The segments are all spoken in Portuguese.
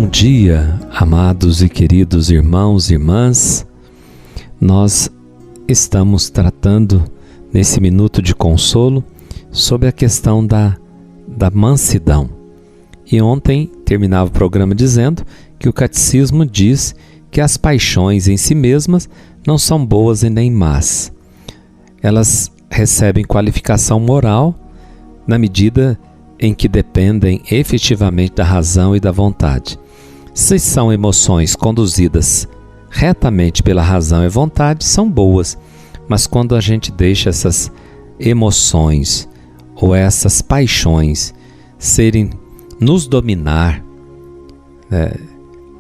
dia, amados e queridos irmãos e irmãs. Nós estamos tratando nesse minuto de consolo sobre a questão da mansidão. E ontem terminava o programa dizendo que o catecismo diz que as paixões em si mesmas não são boas e nem más. Elas recebem qualificação moral na medida em que dependem efetivamente da razão e da vontade. Se são emoções conduzidas retamente pela razão e vontade, são boas, mas quando a gente deixa essas emoções ou essas paixões nos dominar,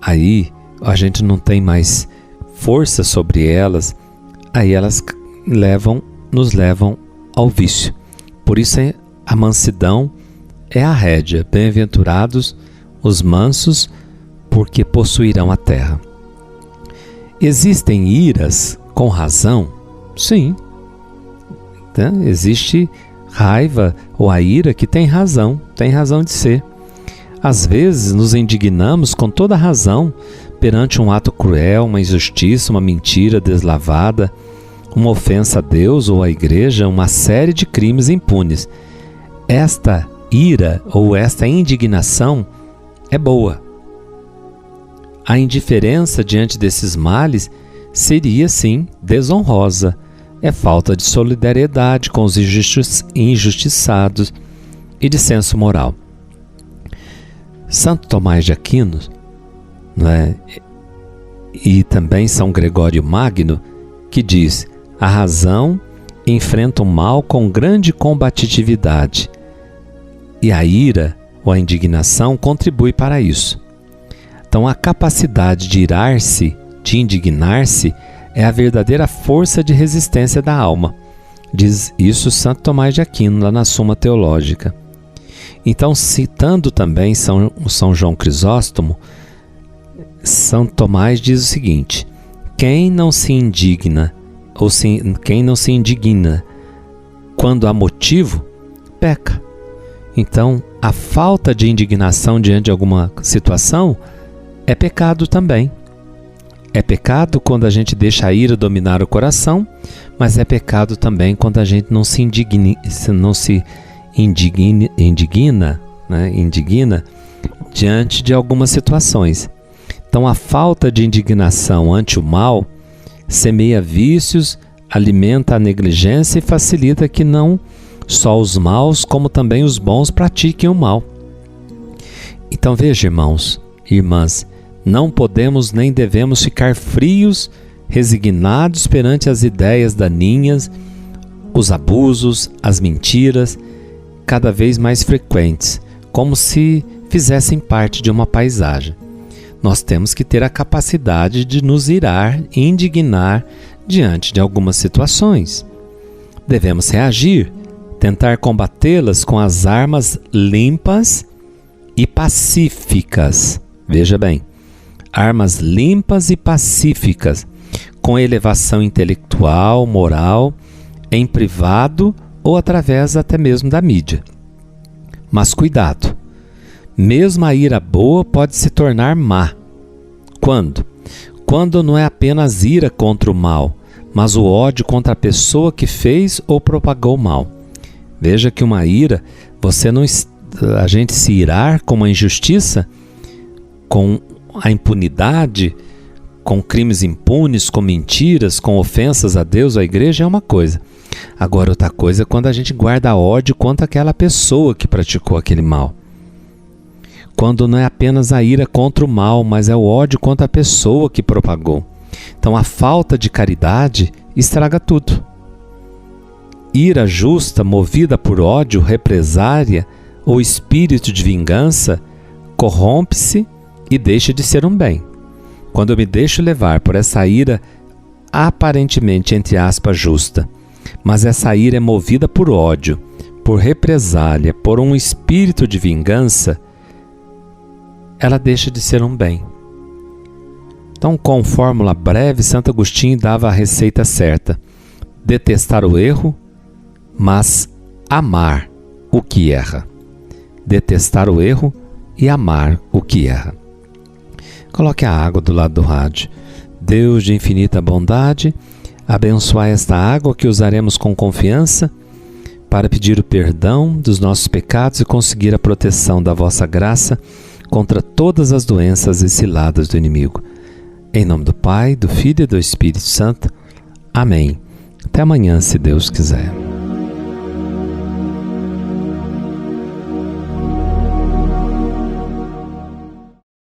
aí a gente não tem mais força sobre elas, aí elas nos levam ao vício. Por isso a mansidão é a rédea. Bem-aventurados os mansos, porque possuirão a terra. Existem iras com razão? Sim. Existe raiva ou a ira que tem razão de ser. Às vezes nos indignamos com toda razão perante um ato cruel, uma injustiça, uma mentira deslavada, uma ofensa a Deus ou à igreja, uma série de crimes impunes. Esta ira ou esta indignação é boa. A indiferença diante desses males seria, sim, desonrosa. É falta de solidariedade com os injustiçados e de senso moral. Santo Tomás de Aquino, e também São Gregório Magno, que diz: a razão enfrenta o mal com grande combatividade, e a ira ou a indignação contribui para isso. Então, a capacidade de irar-se, de indignar-se, é a verdadeira força de resistência da alma. Diz isso Santo Tomás de Aquino, lá na Suma Teológica. Então, citando também São João Crisóstomo, São Tomás diz o seguinte: quem não se indigna, quem não se indigna quando há motivo, peca. Então, a falta de indignação diante de alguma situação é pecado também. É pecado quando a gente deixa a ira dominar o coração, mas é pecado também quando a gente não se indigna diante de algumas situações. Então, a falta de indignação ante o mal semeia vícios, alimenta a negligência e facilita que não só os maus, como também os bons pratiquem o mal. Então veja, irmãos e irmãs, não podemos nem devemos ficar frios, resignados perante as ideias daninhas, os abusos, as mentiras, cada vez mais frequentes, como se fizessem parte de uma paisagem. Nós temos que ter a capacidade de nos irar e indignar diante de algumas situações. Devemos reagir, tentar combatê-las com as armas limpas e pacíficas. Veja bem, armas limpas e pacíficas, com elevação intelectual, moral, em privado ou através até mesmo da mídia. Mas cuidado, mesmo a ira boa pode se tornar má. Quando? Quando não é apenas ira contra o mal, mas o ódio contra a pessoa que fez ou propagou o mal. Veja que uma ira, a gente se irar com uma injustiça, com a impunidade, com crimes impunes, com mentiras, com ofensas a Deus, à igreja, é uma coisa. Agora, outra coisa é quando a gente guarda ódio contra aquela pessoa que praticou aquele mal. Quando não é apenas a ira contra o mal, mas é o ódio contra a pessoa que propagou. Então, a falta de caridade estraga tudo. Ira justa, movida por ódio, represária ou espírito de vingança, corrompe-se e deixa de ser um bem. Quando eu me deixo levar por essa ira aparentemente, entre aspas, justa, mas essa ira é movida por ódio, por represália, por um espírito de vingança, ela deixa de ser um bem. Então, com fórmula breve, Santo Agostinho dava a receita certa: detestar o erro, mas amar o que erra. Detestar o erro e amar o que erra. Coloque a água do lado do rádio. Deus de infinita bondade, abençoai esta água que usaremos com confiança para pedir o perdão dos nossos pecados e conseguir a proteção da vossa graça contra todas as doenças e ciladas do inimigo. Em nome do Pai, do Filho e do Espírito Santo. Amém. Até amanhã, se Deus quiser.